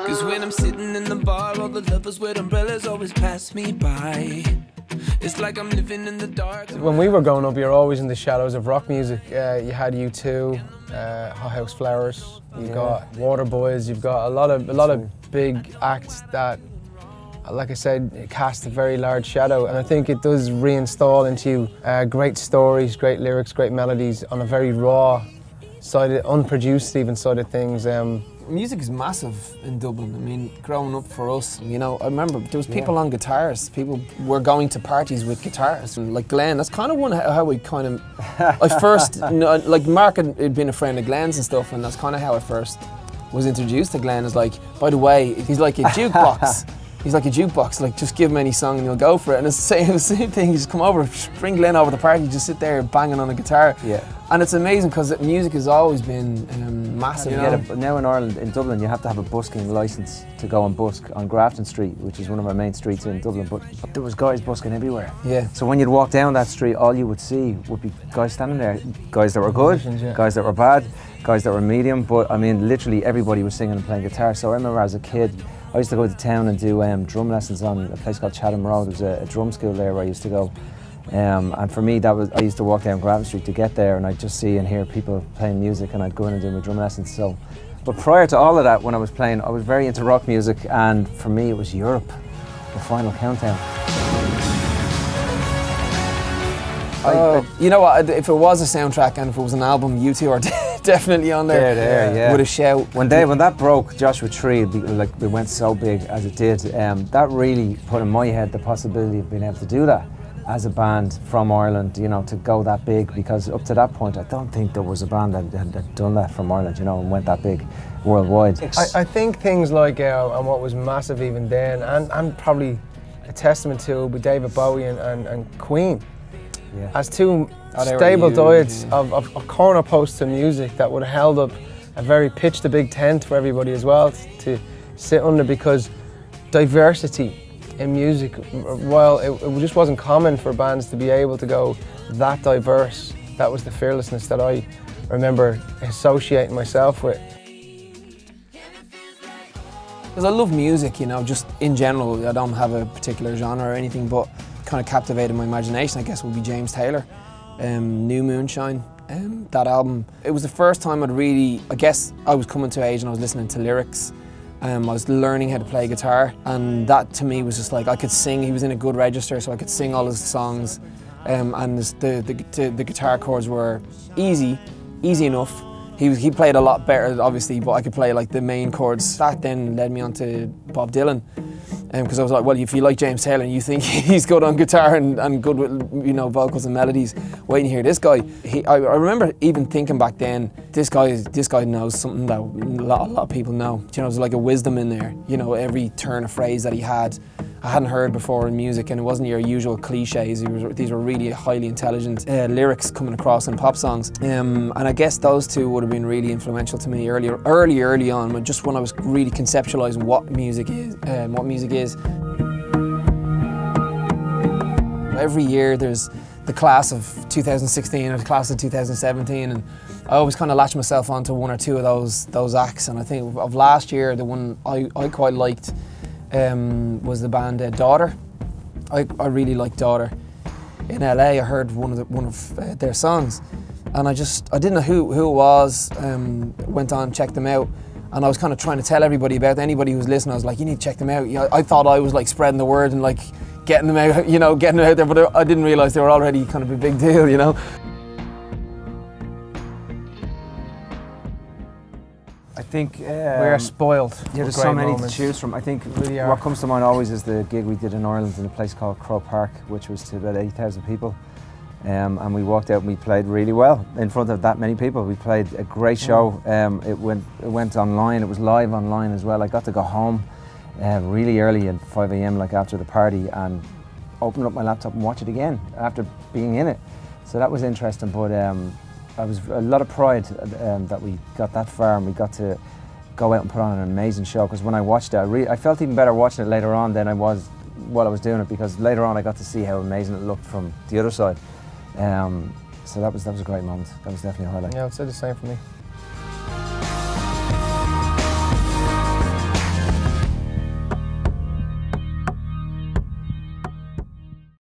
Cause when I'm sitting in the bar, all the lovers with umbrellas always pass me by. It's like I'm living in the dark. When we were growing up, you were always in the shadows of rock music. You had U2, Hot House Flowers, you've got Waterboys, you've got a lot of big acts that, like I said, cast a very large shadow, and I think it does reinstall into you great stories, great lyrics, great melodies on a very raw side, unproduced even side of things. Music is massive in Dublin. I mean, growing up for us, you know, I remember there was people on guitars. People were going to parties with guitars. And like Glenn, that's kind of how we kind of, I first, like Mark had been a friend of Glenn's and stuff, and that's kind of how I first was introduced to Glenn. Is like, by the way, he's like a jukebox. He's like a jukebox, like just give him any song and you'll go for it. And it's the same thing, you just come over, bring Glenn over to the party, you just sit there banging on a guitar. Yeah. And it's amazing because music has always been massive. Now in Ireland, in Dublin, you have to have a busking licence to go and busk on Grafton Street, which is one of our main streets in Dublin, but there was guys busking everywhere. Yeah. So when you'd walk down that street, all you would see would be guys standing there, guys that were good, guys that were bad, guys that were medium, but I mean, literally everybody was singing and playing guitar. So I remember as a kid, I used to go to town and do drum lessons on a place called Chatham Road. There was a drum school there where I used to go. And for me, I used to walk down Grafton Street to get there, and I'd just see and hear people playing music, and I'd go in and do my drum lessons. So, but prior to all of that, when I was playing, I was very into rock music, and for me it was Europe, The Final Countdown. You know what, if it was a soundtrack and if it was an album, U2 are definitely on there, yeah. With a shout. When that broke, Joshua Tree, like it went so big as it did, that really put in my head the possibility of being able to do that as a band from Ireland, you know, to go that big, because up to that point I don't think there was a band that had done that from Ireland, you know, and went that big worldwide. I think things like, and what was massive even then, and probably a testament to, with David Bowie and Queen, as two stable diets of corner posts and music that would have held up pitched a big tent for everybody as well to sit under, because diversity in music, while it just wasn't common for bands to be able to go that diverse, that was the fearlessness that I remember associating myself with. Because I love music, you know, just in general. I don't have a particular genre or anything, but kind of captivated my imagination, I guess, would be James Taylor. New Moonshine, that album. It was the first time I'd really, I guess I was coming to age and I was listening to lyrics. I was learning how to play guitar, and that to me was just like, I could sing. He was in a good register, so I could sing all his songs, and the guitar chords were easy enough. He played a lot better, obviously, but I could play like the main chords. That then led me on to Bob Dylan, because I was like, well, if you like James Taylor and you think he's good on guitar and good with, you know, vocals and melodies, wait and hear this guy. I remember even thinking back then, this guy knows something that a lot of people know. You know, there's like a wisdom in there. You know, every turn of phrase that he had, I hadn't heard before in music, and it wasn't your usual cliches. These were really highly intelligent lyrics coming across in pop songs. And I guess those two would have been really influential to me early on, just when I was really conceptualizing what music is. Every year there's the class of 2016 or the class of 2017, and I always kind of latch myself onto one or two of those acts. And I think of last year, the one I quite liked was the band Daughter. I really liked Daughter. In LA, I heard one of their songs, and I didn't know who it was. Went on, checked them out, and I was kind of trying to tell everybody about anybody who was listening. I was like, you need to check them out. You know, I thought I was like spreading the word and like getting them out, you know, getting them out there, but I didn't realise they were already kind of a big deal, you know. I think we're spoiled. Yeah, there's so many to choose from. I think really what comes to mind always is the gig we did in Ireland in a place called Croke Park, which was to about 8,000 people. And we walked out and we played really well in front of that many people. We played a great show. It went online, it was live online as well. I got to go home really early at 5 AM, like after the party, and open up my laptop and watch it again after being in it. So that was interesting, but I was a lot of pride that we got that far and we got to go out and put on an amazing show, because when I watched it, I felt even better watching it later on than I was while I was doing it, because later on I got to see how amazing it looked from the other side. So that was a great moment. That was definitely a highlight. Yeah, I'd say the same for me.